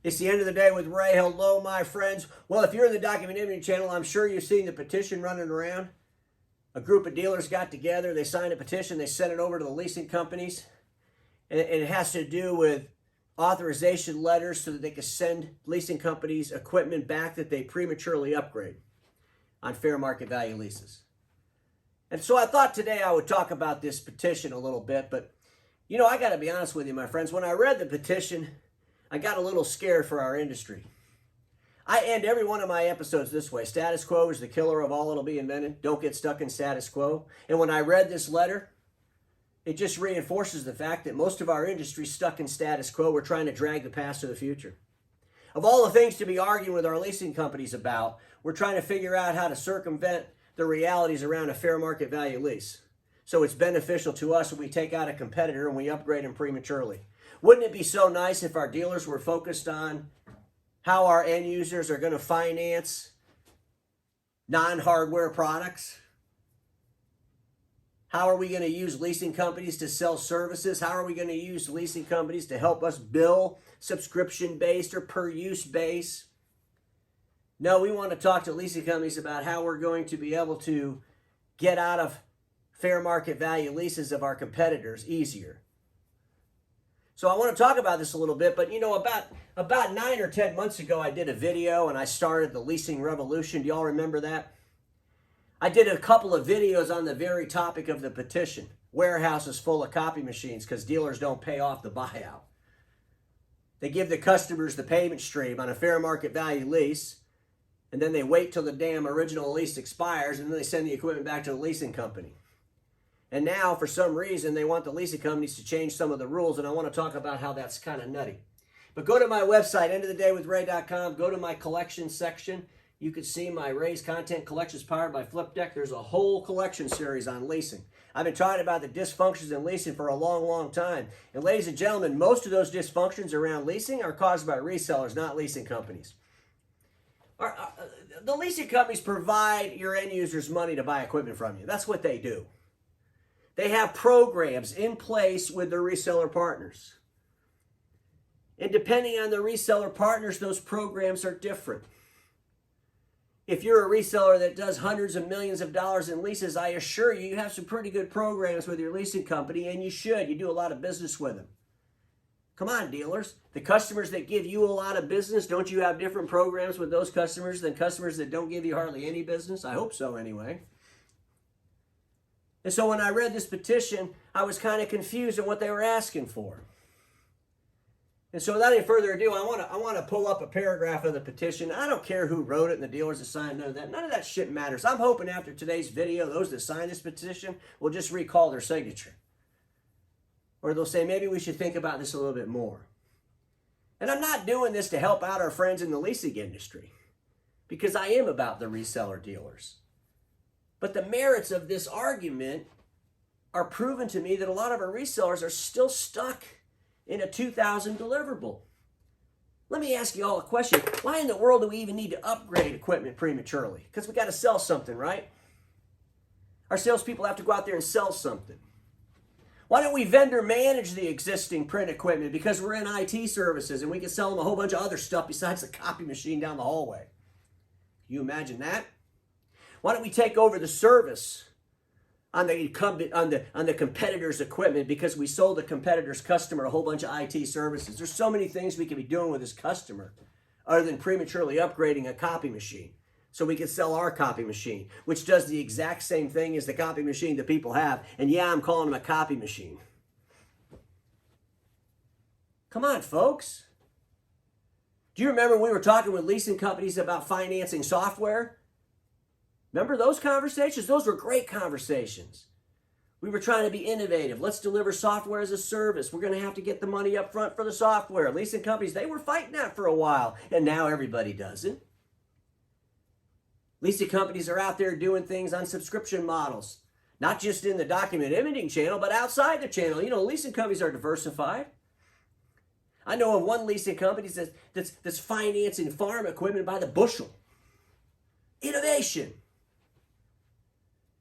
It's the end of the day with Ray. Hello, my friends. Well, if you're in the Document Imaging channel, I'm sure you've seen the petition running around. A group of dealers got together. They signed a petition. They sent it over to the leasing companies. And it has to do with authorization letters so that they can send leasing companies equipment back that they prematurely upgrade on fair market value leases. And so I thought today I would talk about this petition a little bit. But, you know, I got to be honest with you, my friends. When I read the petition, I got a little scared for our industry. I end every one of my episodes this way. Status quo is the killer of all that'll be invented. Don't get stuck in status quo. And when I read this letter, it just reinforces the fact that most of our industry is stuck in status quo. We're trying to drag the past to the future. Of all the things to be arguing with our leasing companies about, we're trying to figure out how to circumvent the realities around a fair market value lease. So it's beneficial to us when we take out a competitor and we upgrade them prematurely. Wouldn't it be so nice if our dealers were focused on how our end users are going to finance non-hardware products? How are we going to use leasing companies to sell services? How are we going to use leasing companies to help us bill subscription-based or per-use base? No, we want to talk to leasing companies about how we're going to be able to get out of fair market value leases of our competitors easier. So I want to talk about this a little bit, but you know, about 9 or 10 months ago, I did a video and I started the leasing revolution. Do y'all remember that? I did a couple of videos on the very topic of the petition. Warehouses full of copy machines because dealers don't pay off the buyout. They give the customers the payment stream on a fair market value lease, and then they wait till the damn original lease expires, and then they send the equipment back to the leasing company. And now, for some reason, they want the leasing companies to change some of the rules, and I want to talk about how that's kind of nutty. But go to my website, endofthedaywithray.com. Go to my collection section. You can see my Ray's Content Collections powered by Flip Deck. There's a whole collection series on leasing. I've been talking about the dysfunctions in leasing for a long, long time. And ladies and gentlemen, most of those dysfunctions around leasing are caused by resellers, not leasing companies. The leasing companies provide your end users money to buy equipment from you. That's what they do. They have programs in place with their reseller partners. And depending on the reseller partners, those programs are different. If you're a reseller that does hundreds of millions of dollars in leases, I assure you, you have some pretty good programs with your leasing company, and you should. You do a lot of business with them. Come on, dealers. The customers that give you a lot of business, don't you have different programs with those customers than customers that don't give you hardly any business? I hope so, anyway. And so when I read this petition, I was kind of confused at what they were asking for. And so without any further ado, I want to pull up a paragraph of the petition. I don't care who wrote it and the dealers that signed, none of that. None of that shit matters. I'm hoping after today's video, those that signed this petition will just recall their signature. Or they'll say, maybe we should think about this a little bit more. And I'm not doing this to help out our friends in the leasing industry, because I am about the reseller dealers. But the merits of this argument are proven to me that a lot of our resellers are still stuck in a 2000 deliverable. Let me ask you all a question. Why in the world do we even need to upgrade equipment prematurely? Because we got to sell something, right? Our salespeople have to go out there and sell something. Why don't we vendor manage the existing print equipment? Because we're in IT services and we can sell them a whole bunch of other stuff besides the copy machine down the hallway. Can you imagine that? Why don't we take over the service on the competitor's equipment because we sold the competitor's customer a whole bunch of IT services? There's so many things we could be doing with this customer other than prematurely upgrading a copy machine. So we can sell our copy machine, which does the exact same thing as the copy machine that people have. And yeah, I'm calling them a copy machine. Come on, folks. Do you remember when we were talking with leasing companies about financing software? Remember those conversations? Those were great conversations. We were trying to be innovative. Let's deliver software as a service. We're going to have to get the money up front for the software. Leasing companies, they were fighting that for a while, and now everybody does it. Leasing companies are out there doing things on subscription models, not just in the document imaging channel, but outside the channel. You know, leasing companies are diversified. I know of one leasing company that's financing farm equipment by the bushel. Innovation.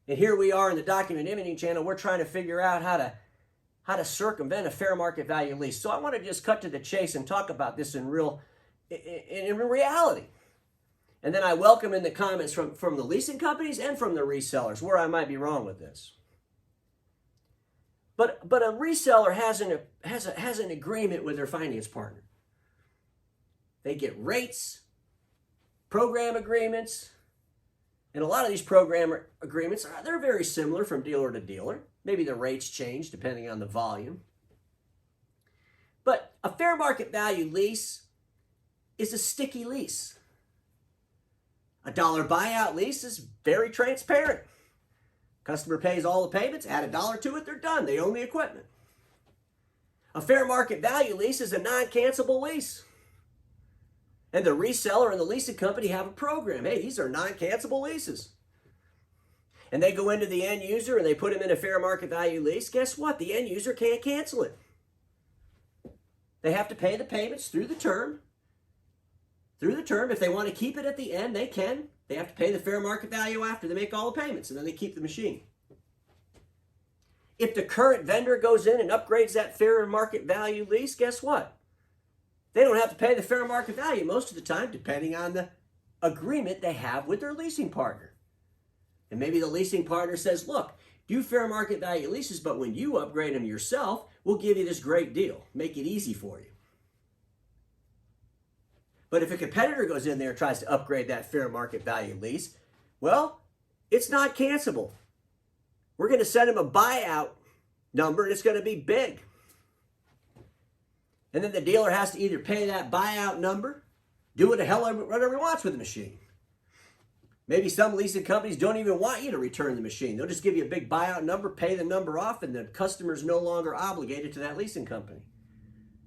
And here we are in the document imaging channel. We're trying to figure out how to circumvent a fair market value lease. So I want to just cut to the chase and talk about this in real in reality. And then I welcome in the comments from the leasing companies and from the resellers where I might be wrong with this. But a reseller has an agreement with their finance partner. They get rates, program agreements, and a lot of these program agreements, they're very similar from dealer to dealer. Maybe the rates change depending on the volume. But a fair market value lease is a sticky lease. A dollar buyout lease is very transparent. Customer pays all the payments, add a dollar to it, they're done. They own the equipment. A fair market value lease is a non-cancelable lease. And the reseller and the leasing company have a program. Hey, these are non-cancelable leases. And they go into the end user and they put them in a fair market value lease. Guess what? The end user can't cancel it. They have to pay the payments through the term. Through the term, if they want to keep it at the end, they can. They have to pay the fair market value after they make all the payments, and then they keep the machine. If the current vendor goes in and upgrades that fair market value lease, guess what? They don't have to pay the fair market value most of the time, depending on the agreement they have with their leasing partner. And maybe the leasing partner says, look, do fair market value leases, but when you upgrade them yourself, we'll give you this great deal. Make it easy for you. But if a competitor goes in there and tries to upgrade that fair market value lease, well, it's not cancelable. We're going to send him a buyout number, and it's going to be big. And then the dealer has to either pay that buyout number, do whatever he wants with the machine. Maybe some leasing companies don't even want you to return the machine. They'll just give you a big buyout number, pay the number off, and the customer's no longer obligated to that leasing company.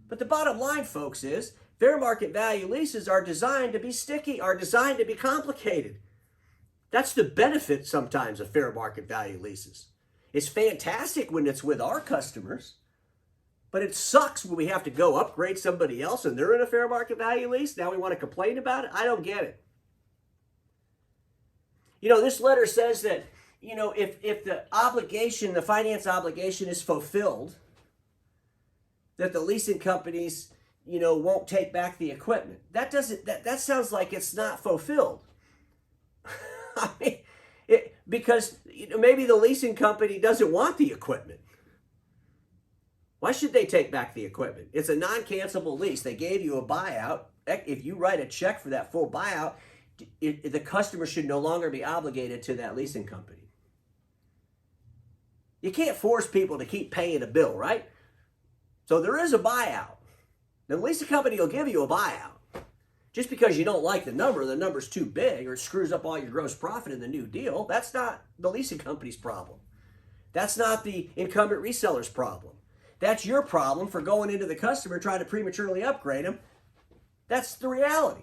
But the bottom line, folks, is fair market value leases are designed to be sticky, are designed to be complicated. That's the benefit sometimes of fair market value leases. It's fantastic when it's with our customers, but it sucks when we have to go upgrade somebody else and they're in a fair market value lease. Now we want to complain about it? I don't get it. You know, this letter says that, you know, if the obligation, the finance obligation is fulfilled, that the leasing companies, you know, won't take back the equipment. That sounds like it's not fulfilled. I mean, because you know, maybe the leasing company doesn't want the equipment. Why should they take back the equipment? It's a non-cancelable lease. They gave you a buyout. If you write a check for that full buyout, the customer should no longer be obligated to that leasing company. You can't force people to keep paying a bill, right? So there is a buyout. The leasing company will give you a buyout. Just because you don't like the number's too big or it screws up all your gross profit in the new deal, that's not the leasing company's problem. That's not the incumbent reseller's problem. That's your problem for going into the customer trying to prematurely upgrade them. That's the reality.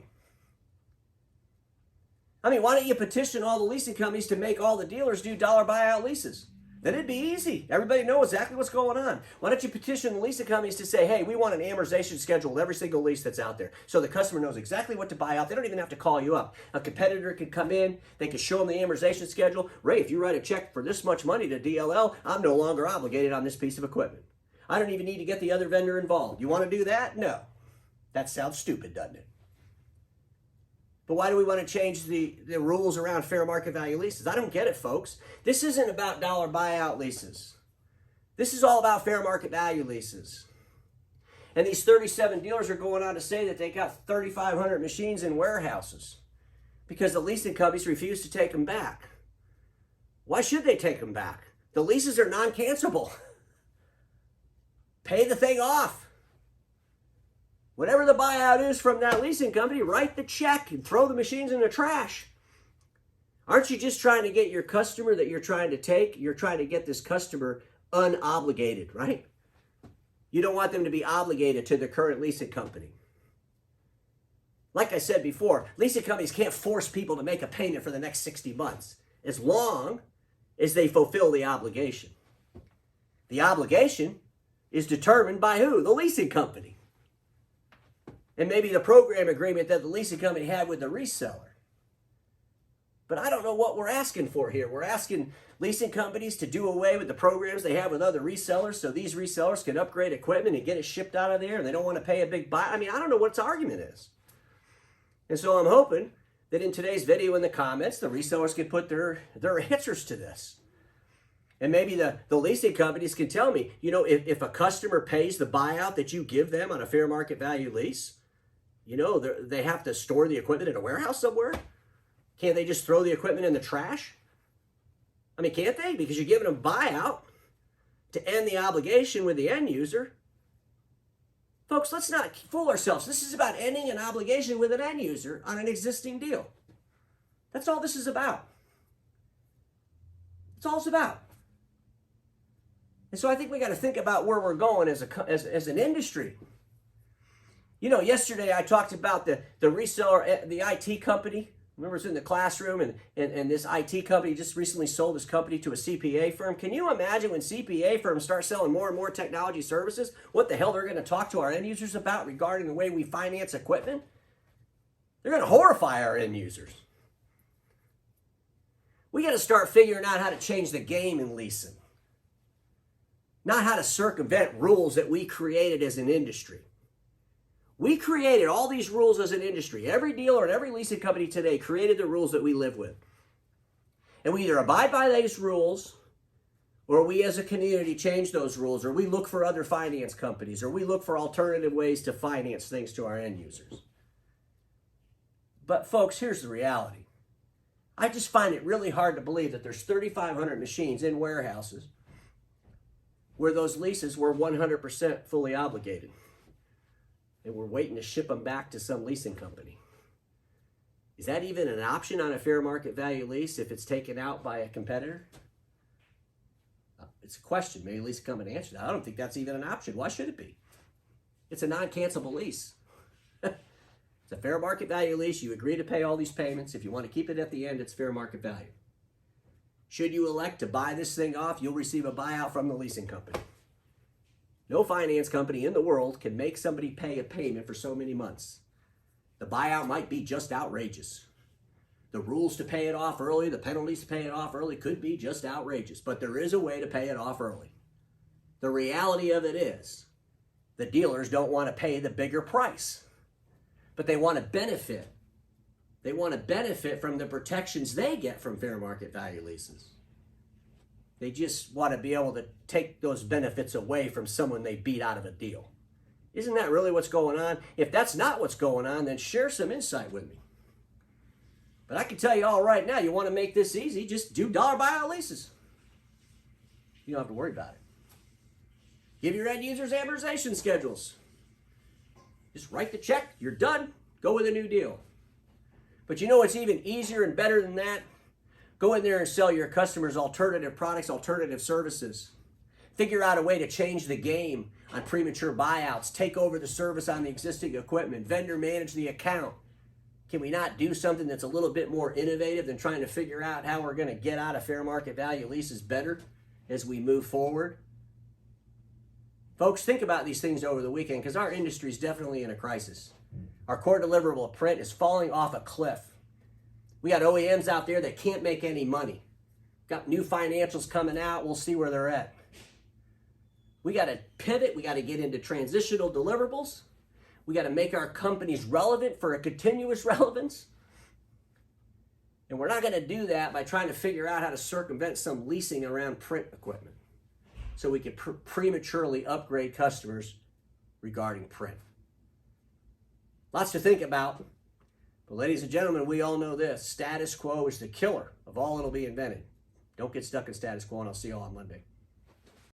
I mean, why don't you petition all the leasing companies to make all the dealers do dollar buyout leases? Then it'd be easy. Everybody knows exactly what's going on. Why don't you petition the leasing companies to say, hey, we want an amortization schedule with every single lease that's out there. So the customer knows exactly what to buy out. They don't even have to call you up. A competitor can come in. They can show them the amortization schedule. Ray, if you write a check for this much money to DLL, I'm no longer obligated on this piece of equipment. I don't even need to get the other vendor involved. You want to do that? No. That sounds stupid, doesn't it? But why do we want to change the rules around fair market value leases? I don't get it, folks. This isn't about dollar buyout leases. This is all about fair market value leases. And these 37 dealers are going on to say that they got 3,500 machines in warehouses because the leasing companies refuse to take them back. Why should they take them back? The leases are non-cancelable. Pay the thing off. Whatever the buyout is from that leasing company, write the check and throw the machines in the trash. Aren't you just trying to get your customer that you're trying to take? You're trying to get this customer unobligated, right? You don't want them to be obligated to the current leasing company. Like I said before, leasing companies can't force people to make a payment for the next 60 months as long as they fulfill the obligation. The obligation is determined by who? The leasing company. And maybe the program agreement that the leasing company had with the reseller. But I don't know what we're asking for here. We're asking leasing companies to do away with the programs they have with other resellers so these resellers can upgrade equipment and get it shipped out of there and they don't want to pay a big buy. I mean, I don't know what its argument is. And so I'm hoping that in today's video in the comments, the resellers can put their answers to this. And maybe the leasing companies can tell me, you know, if a customer pays the buyout that you give them on a fair market value lease, you know, they have to store the equipment in a warehouse somewhere. Can't they just throw the equipment in the trash? I mean, can't they? Because you're giving them buyout to end the obligation with the end user. Folks, let's not fool ourselves. This is about ending an obligation with an end user on an existing deal. That's all this is about. That's all it's about. And so I think we got to think about where we're going as an industry. You know, yesterday I talked about the reseller, the IT company. Remember, it's in the classroom, and this IT company just recently sold this company to a CPA firm. Can you imagine when CPA firms start selling more and more technology services, what the hell they're going to talk to our end users about regarding the way we finance equipment? They're going to horrify our end users. We got to start figuring out how to change the game in leasing, not how to circumvent rules that we created as an industry. We created all these rules as an industry. Every dealer and every leasing company today created the rules that we live with. And we either abide by those rules, or we as a community change those rules, or we look for other finance companies, or we look for alternative ways to finance things to our end users. But folks, here's the reality. I just find it really hard to believe that there's 3,500 machines in warehouses where those leases were 100% fully obligated. And we're waiting to ship them back to some leasing company. Is that even an option on a fair market value lease if it's taken out by a competitor? It's a question. Maybe a leasing company answer that. I don't think that's even an option. Why should it be? It's a non-cancelable lease. It's a fair market value lease. You agree to pay all these payments. If you want to keep it at the end, it's fair market value. Should you elect to buy this thing off, you'll receive a buyout from the leasing company. No finance company in the world can make somebody pay a payment for so many months. The buyout might be just outrageous. The rules to pay it off early, the penalties to pay it off early could be just outrageous, but there is a way to pay it off early. The reality of it is, the dealers don't want to pay the bigger price, but they want to benefit. They want to benefit from the protections they get from fair market value leases. They just want to be able to take those benefits away from someone they beat out of a deal. Isn't that really what's going on? If that's not what's going on, then share some insight with me. But I can tell you all right now, you want to make this easy, just do dollar buyout leases. You don't have to worry about it. Give your end users amortization schedules. Just write the check, you're done, go with a new deal. But you know what's even easier and better than that? Go in there and sell your customers alternative products, alternative services. Figure out a way to change the game on premature buyouts. Take over the service on the existing equipment. Vendor manage the account. Can we not do something that's a little bit more innovative than trying to figure out how we're going to get out of fair market value leases better as we move forward? Folks, think about these things over the weekend because our industry is definitely in a crisis. Our core deliverable print is falling off a cliff. We got OEMs out there that can't make any money. Got new financials coming out. We'll see where they're at. We got to pivot. We got to get into transitional deliverables. We got to make our companies relevant for a continuous relevance. And we're not going to do that by trying to figure out how to circumvent some leasing around print equipment so we can prematurely upgrade customers regarding print. Lots to think about. But ladies and gentlemen, we all know this. Status quo is the killer of all that'll be invented. Don't get stuck in status quo, and I'll see you all on Monday.